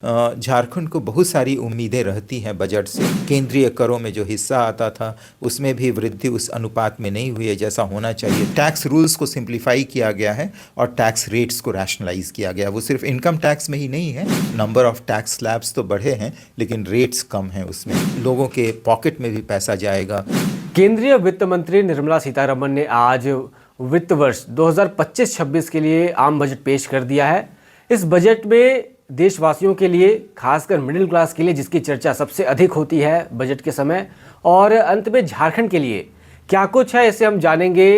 झारखंड को बहुत सारी उम्मीदें रहती हैं बजट से। केंद्रीय करों में जो हिस्सा आता था उसमें भी वृद्धि उस अनुपात में नहीं हुई है जैसा होना चाहिए। टैक्स रूल्स को सिंप्लीफाई किया गया है और टैक्स रेट्स को रैशनलाइज किया गया। वो सिर्फ इनकम टैक्स में ही नहीं है, नंबर ऑफ टैक्स स्लैब्स तो बढ़े हैं लेकिन रेट्स कम हैं उसमें। लोगों के पॉकेट में भी पैसा जाएगा। केंद्रीय वित्त मंत्री निर्मला सीतारमण ने आज वित्त वर्ष 2025-26 के लिए आम बजट पेश कर दिया है। इस बजट में देशवासियों के लिए, खासकर मिडिल क्लास के लिए, जिसकी चर्चा सबसे अधिक होती है बजट के समय, और अंत में झारखंड के लिए क्या कुछ है, इसे हम जानेंगे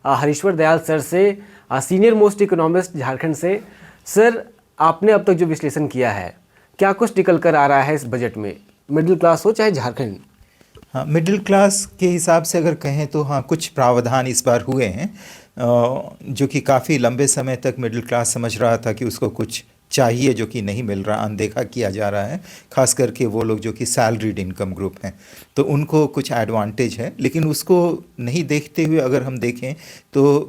हरीश्वर दयाल सर से, सीनियर मोस्ट इकोनॉमिस्ट झारखंड से। सर, आपने अब तक जो विश्लेषण किया है, क्या कुछ निकल कर आ रहा है इस बजट में, मिडिल क्लास हो चाहे झारखंड? हाँ, मिडिल क्लास के हिसाब से अगर कहें तो हाँ, कुछ प्रावधान इस बार हुए हैं जो कि काफ़ी लंबे समय तक मिडिल क्लास समझ रहा था कि उसको कुछ चाहिए जो कि नहीं मिल रहा, अनदेखा किया जा रहा है। खास करके वो लोग जो कि सैलरीड इनकम ग्रुप हैं तो उनको कुछ एडवांटेज है, लेकिन उसको नहीं देखते हुए अगर हम देखें तो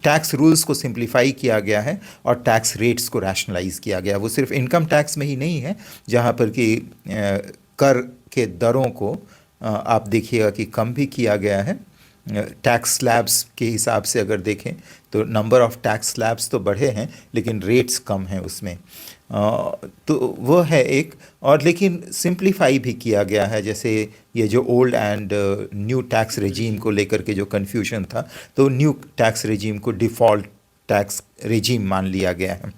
टैक्स रूल्स को सिंप्लीफाई किया गया है और टैक्स रेट्स को रैशनलाइज किया गया। वो सिर्फ इनकम टैक्स में ही नहीं है जहाँ पर कि कर के दरों को आप देखिएगा कि कम भी किया गया है। टैक्स स्लैब्स के हिसाब से अगर देखें तो नंबर ऑफ टैक्स स्लैब्स तो बढ़े हैं लेकिन रेट्स कम हैं उसमें। तो वो है एक, और लेकिन सिंप्लीफाई भी किया गया है। जैसे ये जो old and new tax regime को लेकर के जो कन्फ्यूजन था, तो न्यू टैक्स रेजीम को डिफ़ॉल्ट टैक्स रेजीम मान लिया गया है।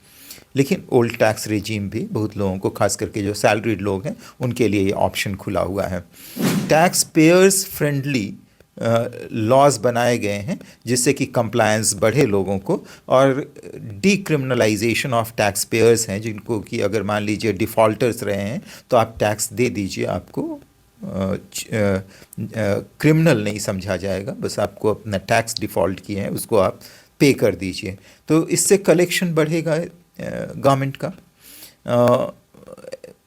लेकिन ओल्ड टैक्स रेजीम भी बहुत लोगों को, खास करके जो सैलरीड लोग हैं, उनके लिए ये ऑप्शन खुला हुआ है। टैक्स पेयर्स फ्रेंडली लॉज बनाए गए हैं जिससे कि कंप्लायंस बढ़े लोगों को, और डीक्रिमिनलाइजेशन ऑफ टैक्स पेयर्स हैं जिनको कि अगर मान लीजिए डिफ़ॉल्टर्स रहे हैं तो आप टैक्स दे दीजिए, आपको क्रिमिनल नहीं समझा जाएगा, बस आपको अपना टैक्स डिफ़ॉल्ट किए हैं उसको आप पे कर दीजिए। तो इससे कलेक्शन बढ़ेगा गवर्नमेंट का।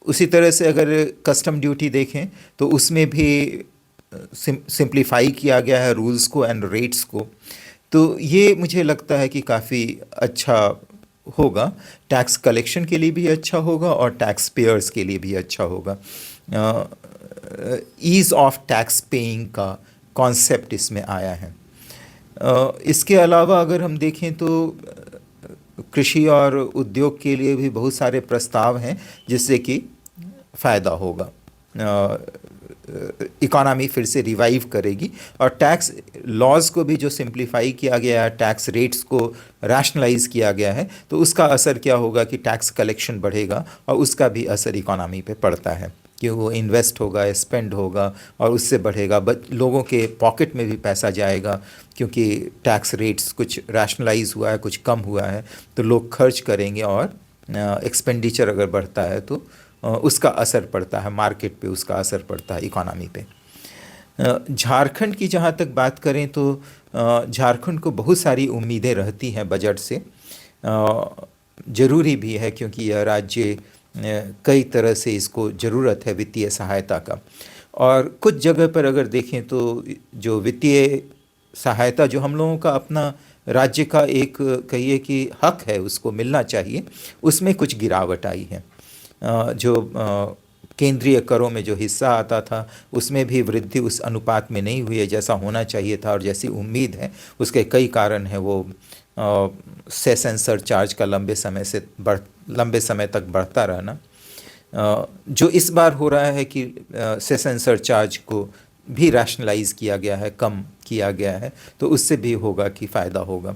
उसी तरह से अगर कस्टम ड्यूटी देखें तो उसमें भी सिंप्लीफाई किया गया है रूल्स को एंड रेट्स को। तो ये मुझे लगता है कि काफ़ी अच्छा होगा, टैक्स कलेक्शन के लिए भी अच्छा होगा और टैक्स पेयर्स के लिए भी अच्छा होगा। ईज़ ऑफ टैक्स पेइंग का कॉन्सेप्ट इसमें आया है। इसके अलावा अगर हम देखें तो कृषि और उद्योग के लिए भी बहुत सारे प्रस्ताव हैं जिससे कि फ़ायदा होगा। इकोनॉमी फिर से रिवाइव करेगी, और टैक्स लॉज को भी जो सिंप्लीफाई किया गया है, टैक्स रेट्स को रैशनलाइज किया गया है, तो उसका असर क्या होगा कि टैक्स कलेक्शन बढ़ेगा और उसका भी असर इकोनॉमी पे पड़ता है कि वो इन्वेस्ट होगा, स्पेंड होगा और उससे बढ़ेगा। लोगों के पॉकेट में भी पैसा जाएगा क्योंकि टैक्स रेट्स कुछ रैशनलाइज हुआ है, कुछ कम हुआ है, तो लोग खर्च करेंगे और एक्सपेंडिचर अगर बढ़ता है तो उसका असर पड़ता है मार्केट पे, उसका असर पड़ता है इकोनॉमी पे। झारखंड की जहाँ तक बात करें तो झारखंड को बहुत सारी उम्मीदें रहती हैं बजट से। ज़रूरी भी है क्योंकि यह राज्य कई तरह से इसको ज़रूरत है वित्तीय सहायता का, और कुछ जगह पर अगर देखें तो जो वित्तीय सहायता जो हम लोगों का अपना राज्य का एक कहिए कि हक है, उसको मिलना चाहिए, उसमें कुछ गिरावट आई है। जो केंद्रीय करों में जो हिस्सा आता था उसमें भी वृद्धि उस अनुपात में नहीं हुई है जैसा होना चाहिए था और जैसी उम्मीद है। उसके कई कारण हैं। वो सेस एंड सरचार्ज का लंबे समय तक बढ़ता रहना, जो इस बार हो रहा है कि सेस एंड सरचार्ज को भी रैशनलाइज किया गया है, कम किया गया है, तो उससे भी होगा कि फ़ायदा होगा।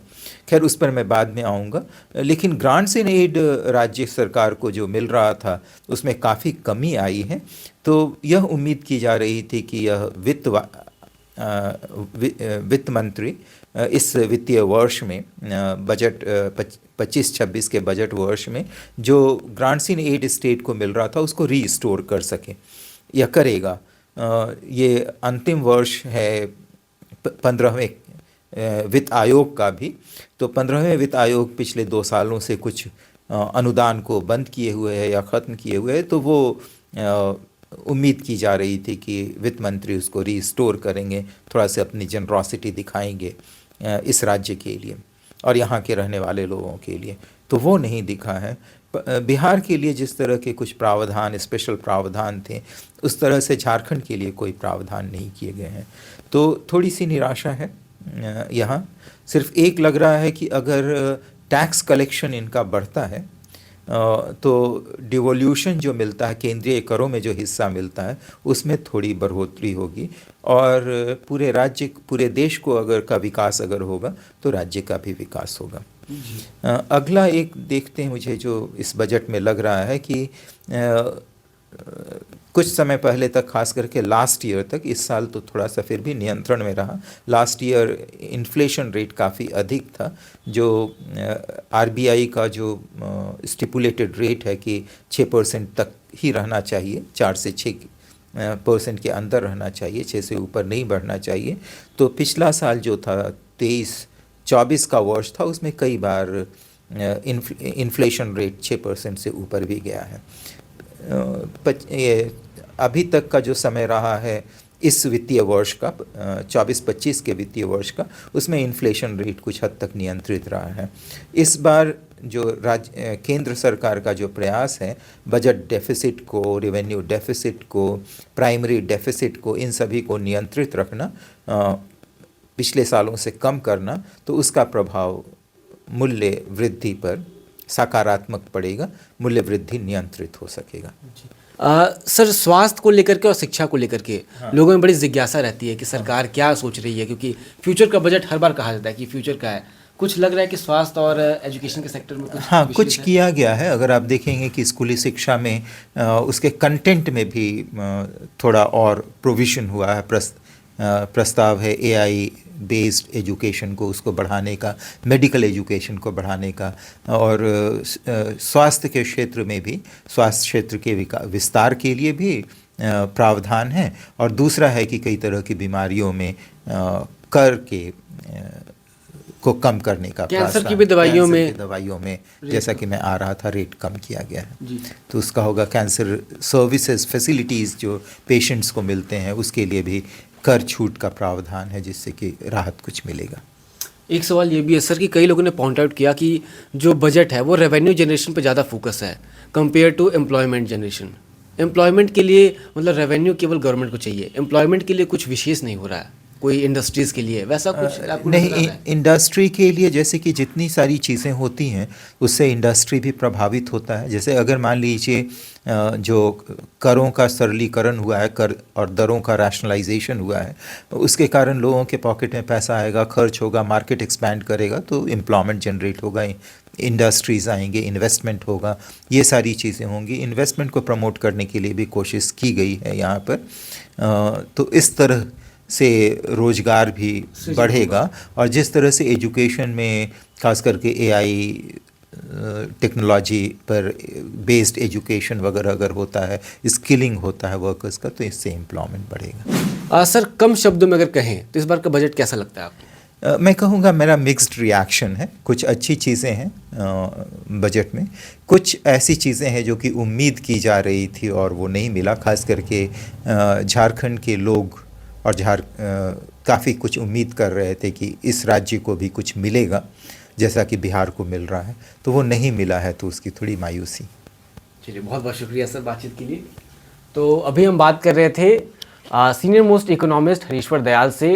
खैर, उस पर मैं बाद में आऊँगा। लेकिन ग्रांट्स इन एड राज्य सरकार को जो मिल रहा था उसमें काफ़ी कमी आई है। तो यह उम्मीद की जा रही थी कि यह वित्त मंत्री इस वित्तीय वर्ष में, बजट 25-26 के बजट वर्ष में जो ग्रांट्स इन एड स्टेट को मिल रहा था उसको रीस्टोर कर सके या करेगा। ये अंतिम वर्ष है 15वें वित्त आयोग का भी, तो 15वें वित्त आयोग पिछले 2 सालों से कुछ अनुदान को बंद किए हुए है या ख़त्म किए हुए है, तो वो उम्मीद की जा रही थी कि वित्त मंत्री उसको रीस्टोर करेंगे, थोड़ा सा अपनी जनरॉसिटी दिखाएंगे इस राज्य के लिए और यहाँ के रहने वाले लोगों के लिए, तो वो नहीं दिखा है। बिहार के लिए जिस तरह के कुछ प्रावधान, स्पेशल प्रावधान थे, उस तरह से झारखंड के लिए कोई प्रावधान नहीं किए गए हैं। तो थोड़ी सी निराशा है यहाँ। सिर्फ एक लग रहा है कि अगर टैक्स कलेक्शन इनका बढ़ता है तो डिवोल्यूशन जो मिलता है, केंद्रीय करों में जो हिस्सा मिलता है, उसमें थोड़ी बढ़ोतरी होगी और पूरे राज्य, पूरे देश को अगर का विकास अगर होगा तो राज्य का भी विकास होगा। अगला एक देखते हैं, मुझे जो इस बजट में लग रहा है कि कुछ समय पहले तक, खास करके लास्ट ईयर तक, इस साल तो थोड़ा सा फिर भी नियंत्रण में रहा, लास्ट ईयर इन्फ्लेशन रेट काफ़ी अधिक था। जो आरबीआई का जो स्टिपुलेटेड रेट है कि 6% तक ही रहना चाहिए, 4 से 6% के अंदर रहना चाहिए, 6 से ऊपर नहीं बढ़ना चाहिए। तो पिछला साल जो था 23-24 का वर्ष था, उसमें कई बार इन्फ्लेशन रेट 6% से ऊपर भी गया है। अभी तक का जो समय रहा है इस वित्तीय वर्ष का, 24-25 के वित्तीय वर्ष का, उसमें इन्फ्लेशन रेट कुछ हद तक नियंत्रित रहा है। इस बार जो केंद्र सरकार का जो प्रयास है, बजट डेफिसिट को, रेवेन्यू डेफिसिट को, प्राइमरी डेफिसिट को, इन सभी को नियंत्रित रखना, पिछले सालों से कम करना, तो उसका प्रभाव मूल्य वृद्धि पर सकारात्मक पड़ेगा, मूल्य वृद्धि नियंत्रित हो सकेगा। सर, स्वास्थ्य को लेकर के और शिक्षा को लेकर के लोगों में बड़ी जिज्ञासा रहती है कि सरकार क्या सोच रही है, क्योंकि फ्यूचर का बजट हर बार कहा जाता है कि फ्यूचर का है। कुछ लग रहा है कि स्वास्थ्य और एजुकेशन के सेक्टर में कुछ कुछ किया गया है। अगर आप देखेंगे कि स्कूली शिक्षा में उसके कंटेंट में भी थोड़ा और प्रोविज़न हुआ है। प्रस्ताव है AI बेस्ड एजुकेशन को, उसको बढ़ाने का, मेडिकल एजुकेशन को बढ़ाने का, और स्वास्थ्य के क्षेत्र में भी, स्वास्थ्य क्षेत्र के विस्तार के लिए भी प्रावधान है। और दूसरा है कि कई तरह की बीमारियों में कर के को कम करने का, कैंसर की भी दवाइयों में जैसा कि मैं आ रहा था, रेट कम किया गया है। तो उसका होगा कैंसर सर्विसेज फैसिलिटीज़ जो पेशेंट्स को मिलते हैं, उसके लिए भी कर छूट का प्रावधान है, जिससे कि राहत कुछ मिलेगा। एक सवाल ये भी है सर कि कई लोगों ने पॉइंट आउट किया कि जो बजट है वो रेवेन्यू जनरेशन पे ज़्यादा फोकस है compare to employment generation. Employment के लिए मतलब रेवेन्यू केवल गवर्नमेंट को चाहिए, एम्प्लॉयमेंट के लिए कुछ विशेष नहीं हो रहा है, कोई इंडस्ट्रीज़ के लिए वैसा कुछ आपको नहीं। इंडस्ट्री के लिए जैसे कि जितनी सारी चीज़ें होती हैं, उससे इंडस्ट्री भी प्रभावित होता है। जैसे अगर मान लीजिए जो करों का सरलीकरण हुआ है, कर और दरों का रैशनलाइजेशन हुआ है, उसके कारण लोगों के पॉकेट में पैसा आएगा, खर्च होगा, मार्केट एक्सपैंड करेगा, तो एम्प्लॉयमेंट जनरेट होगा, इंडस्ट्रीज़ आएंगे, इन्वेस्टमेंट होगा, ये सारी चीज़ें होंगी। इन्वेस्टमेंट को प्रमोट करने के लिए भी कोशिश की गई है यहाँ पर। तो इस तरह से रोज़गार भी बढ़ेगा। और जिस तरह से एजुकेशन में खास करके AI टेक्नोलॉजी पर बेस्ड एजुकेशन वगैरह अगर होता है, स्किलिंग होता है वर्कर्स का, तो इससे एम्प्लॉयमेंट बढ़ेगा। सर, कम शब्दों में अगर कहें तो इस बार का बजट कैसा लगता है आपको? मैं कहूँगा मेरा मिक्स्ड रिएक्शन है। कुछ अच्छी चीज़ें हैं बजट में, कुछ ऐसी चीज़ें हैं जो कि उम्मीद की जा रही थी और वो नहीं मिला। खास करके झारखंड के लोग और काफ़ी कुछ उम्मीद कर रहे थे कि इस राज्य को भी कुछ मिलेगा जैसा कि बिहार को मिल रहा है, तो वो नहीं मिला है, तो उसकी थोड़ी मायूसी। चलिए, बहुत बहुत शुक्रिया सर बातचीत के लिए। तो अभी हम बात कर रहे थे senior most economist Harishwar Dayal से